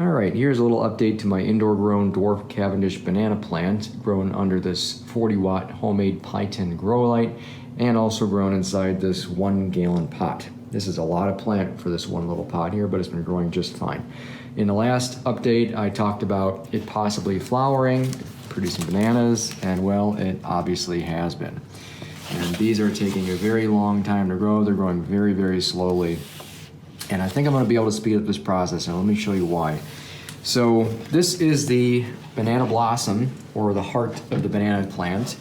All right, here's a little update to my indoor grown Dwarf Cavendish banana plant grown under this 40-watt homemade pie tin grow light and also grown inside this 1-gallon pot. This is a lot of plant for this one little pot here, but it's been growing just fine. In the last update, I talked about it possibly flowering, producing bananas, and well, it obviously has been. And these are taking a very long time to grow. They're growing very, very slowly. And I think I'm gonna be able to speed up this process, and let me show you why. So this is the banana blossom, or the heart of the banana plant.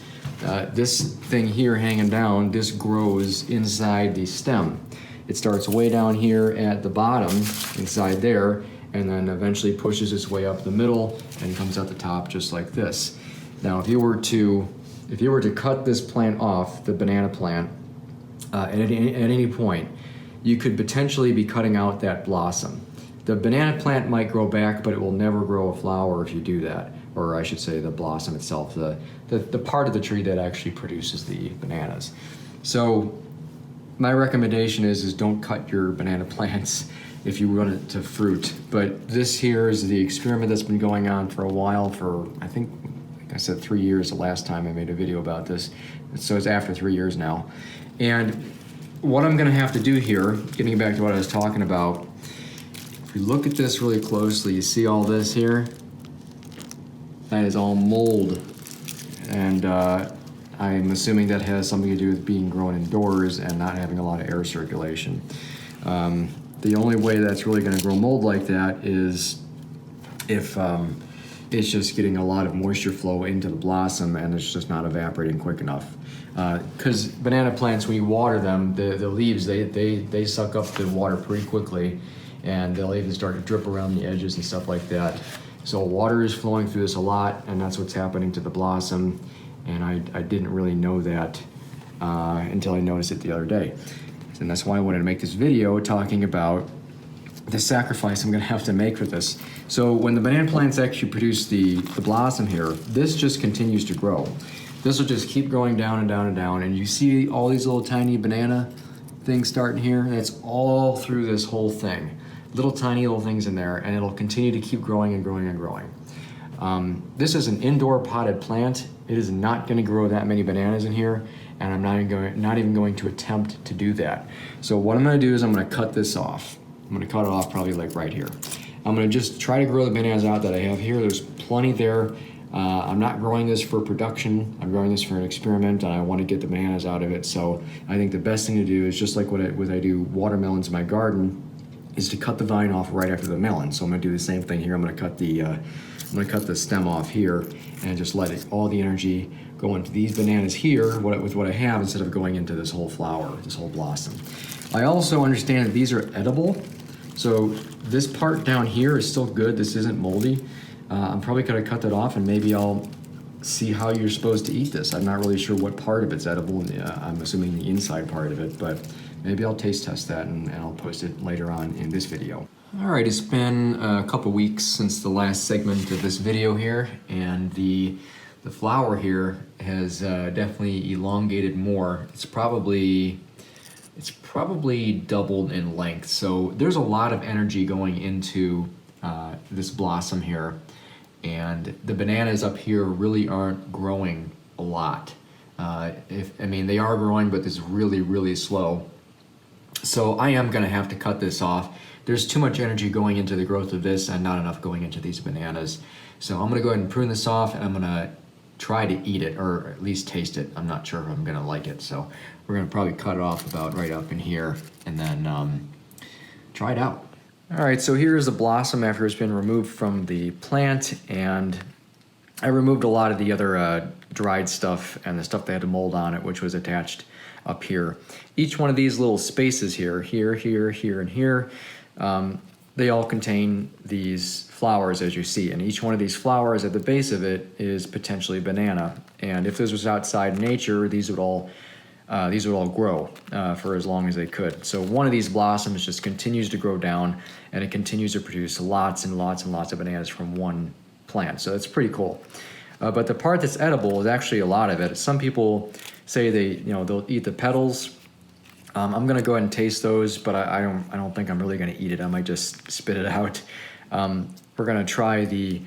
This thing here hanging down, this grows inside the stem. It starts way down here at the bottom, inside there, and then eventually pushes its way up the middle and comes out the top just like this. Now, if you were to cut this plant off, the banana plant, at any point, you could potentially be cutting out that blossom. The banana plant might grow back, but it will never grow a flower if you do that. Or I should say the blossom itself, the part of the tree that actually produces the bananas. So my recommendation is don't cut your banana plants if you want it to fruit. But this here is the experiment that's been going on for a while, for I think, like I said, 3 years the last time I made a video about this. So it's after 3 years now. And what I'm gonna have to do here, getting back to what I was talking about, if you look at this really closely, you see all this here? That is all mold. And I'm assuming that has something to do with being grown indoors and not having a lot of air circulation. The only way that's really gonna grow mold like that is if it's just getting a lot of moisture flow into the blossom and it's just not evaporating quick enough. Because banana plants, when you water them, the leaves, they suck up the water pretty quickly, and they'll even start to drip around the edges and stuff like that. So water is flowing through this a lot, and that's what's happening to the blossom. And I didn't really know that until I noticed it the other day. And that's why I wanted to make this video talking about the sacrifice I'm gonna have to make for this. So when the banana plants actually produce the blossom here, this just continues to grow. This will just keep growing down and down and down, and you see all these little tiny banana things starting here? That's all through this whole thing. Little tiny little things in there, and it'll continue to keep growing and growing and growing. This is an indoor potted plant. It is not gonna grow that many bananas in here, and I'm not even going to attempt to do that. So what I'm gonna do is I'm gonna cut this off. I'm gonna cut it off probably like right here. I'm gonna just try to grow the bananas out that I have here. There's plenty there. I'm not growing this for production. I'm growing this for an experiment, and I want to get the bananas out of it. So I think the best thing to do is just like what I do watermelons in my garden, is to cut the vine off right after the melon. So I'm gonna do the same thing here. I'm gonna cut the stem off here and just let all the energy go into these bananas here with what I have, instead of going into this whole flower, this whole blossom. I also understand that these are edible. So this part down here is still good. This isn't moldy. I'm probably gonna cut that off, and maybe I'll see how you're supposed to eat this. I'm not really sure what part of it's edible. I'm assuming the inside part of it, but maybe I'll taste test that and I'll post it later on in this video. All right, it's been a couple weeks since the last segment of this video here, and the flower here has definitely elongated more. It's probably doubled in length. So there's a lot of energy going into this blossom here. And the bananas up here really aren't growing a lot. They are growing, but it's really, really slow. So I am gonna have to cut this off. There's too much energy going into the growth of this and not enough going into these bananas. So I'm gonna go ahead and prune this off, and I'm gonna try to eat it, or at least taste it. I'm not sure if I'm gonna like it. So we're gonna probably cut it off about right up in here, and then try it out. All right, so here's the blossom after it's been removed from the plant, and I removed a lot of the other dried stuff and the stuff that had mold on it, which was attached up here. Each one of these little spaces here, here, and here, they all contain these flowers, as you see, and each one of these flowers at the base of it is potentially banana. And if this was outside nature, these would all grow for as long as they could. So one of these blossoms just continues to grow down, and it continues to produce lots and lots and lots of bananas from one plant. So it's pretty cool. But the part that's edible is actually a lot of it. Some people say they'll eat the petals. I'm gonna go ahead and taste those, but I don't think I'm really gonna eat it. I might just spit it out. We're gonna try the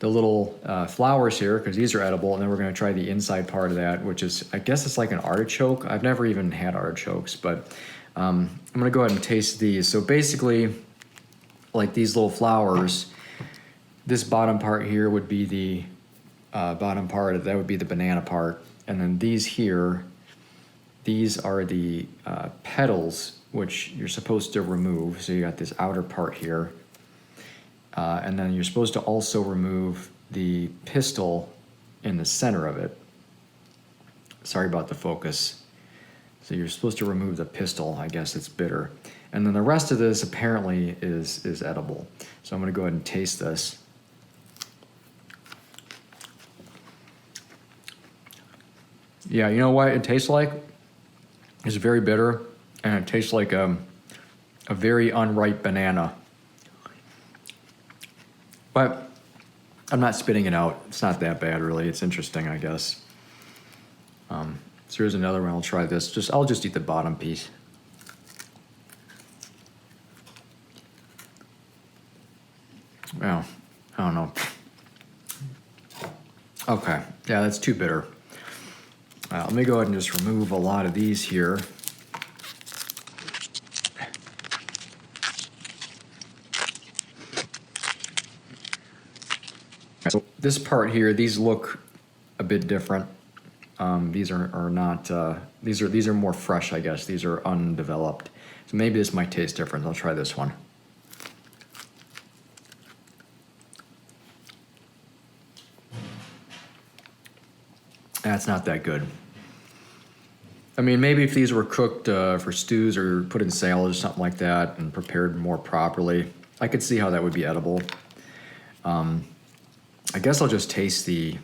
little flowers here, because these are edible, and then we're gonna try the inside part of that, which is, I guess it's like an artichoke. I've never even had artichokes, but I'm gonna go ahead and taste these. So basically, like these little flowers, this bottom part here would be the bottom part, that would be the banana part. And then these here, these are the petals, which you're supposed to remove. So you got this outer part here. And then you're supposed to also remove the pistil in the center of it. Sorry about the focus. So you're supposed to remove the pistil. I guess it's bitter. And then the rest of this apparently is edible. So I'm gonna go ahead and taste this. Yeah, you know what it tastes like? It's very bitter, and it tastes like a very unripe banana. But I'm not spitting it out. It's not that bad, really. It's interesting, I guess. So here's another one. I'll try this. I'll just eat the bottom piece. Well, I don't know. Okay, yeah, that's too bitter. Let me go ahead and just remove a lot of these here. So this part here, these look a bit different. These are not. These are more fresh, I guess. These are undeveloped. So maybe this might taste different. I'll try this one. That's not that good. I mean, maybe if these were cooked for stews or put in salads or something like that and prepared more properly, I could see how that would be edible. I guess I'll just taste the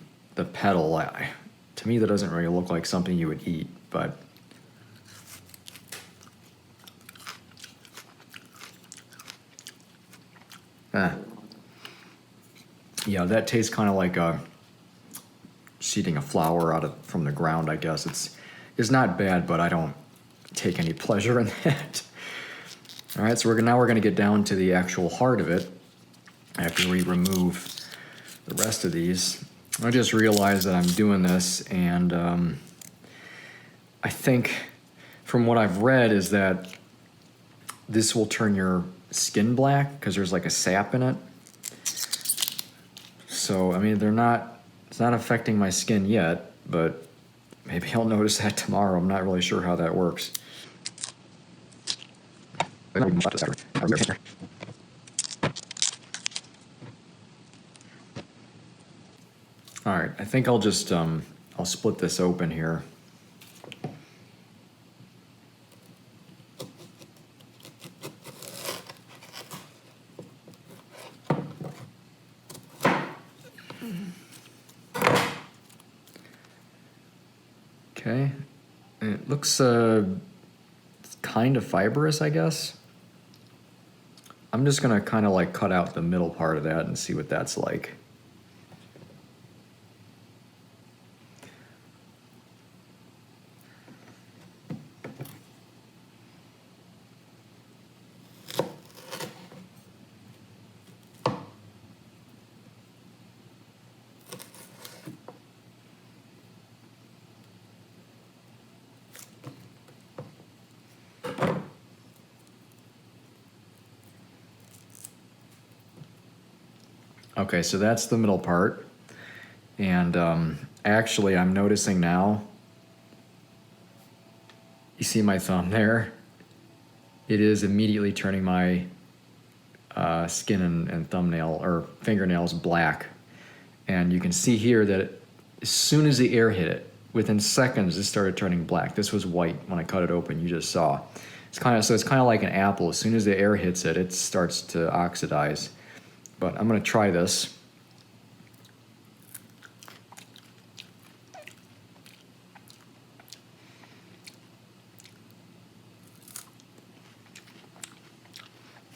petal. To me, that doesn't really look like something you would eat, but yeah, that tastes kind of like seeding a flower from the ground. I guess it's not bad, but I don't take any pleasure in that. All right, so now we're going to get down to the actual heart of it after we remove the rest of these. I just realized that I'm doing this, and I think from what I've read is that this will turn your skin black because there's like a sap in it. So, I mean, it's not affecting my skin yet, but maybe I'll notice that tomorrow. I'm not really sure how that works. All right, I think I'll just, I'll split this open here. Okay, and it looks kind of fibrous, I guess. I'm just gonna kind of like cut out the middle part of that and see what that's like. Okay, so that's the middle part. And actually, I'm noticing now, you see my thumb there? It is immediately turning my skin and thumbnail or fingernails black. And you can see here that as soon as the air hit it, within seconds, it started turning black. This was white when I cut it open, you just saw. It's kind of like an apple. As soon as the air hits it, it starts to oxidize. But I'm gonna try this.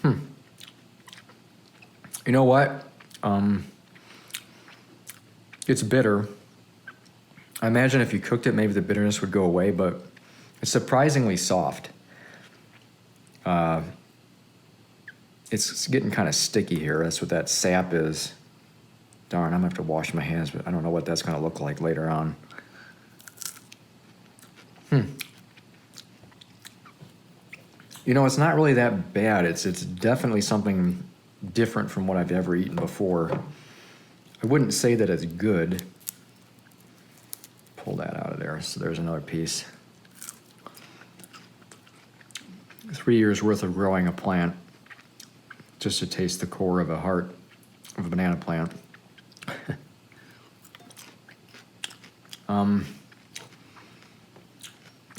You know what? It's bitter. I imagine if you cooked it, maybe the bitterness would go away, but it's surprisingly soft. It's getting kind of sticky here. That's what that sap is. Darn, I'm gonna have to wash my hands, but I don't know what that's gonna look like later on. You know, it's not really that bad. It's definitely something different from what I've ever eaten before. I wouldn't say that it's good. Pull that out of there. So there's another piece. 3 years worth of growing a plant just to taste the core of a heart of a banana plant.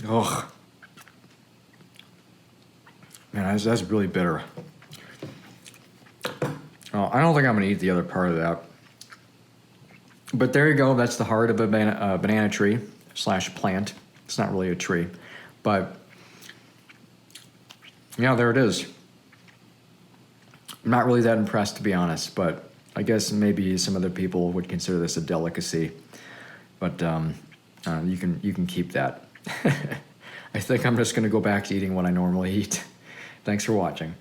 Ugh. Man, that's really bitter. Oh, I don't think I'm gonna eat the other part of that. But there you go, that's the heart of a banana tree / plant. It's not really a tree, but yeah, there it is. I'm not really that impressed, to be honest, but I guess maybe some other people would consider this a delicacy. But you can keep that. I think I'm just gonna go back to eating what I normally eat. Thanks for watching.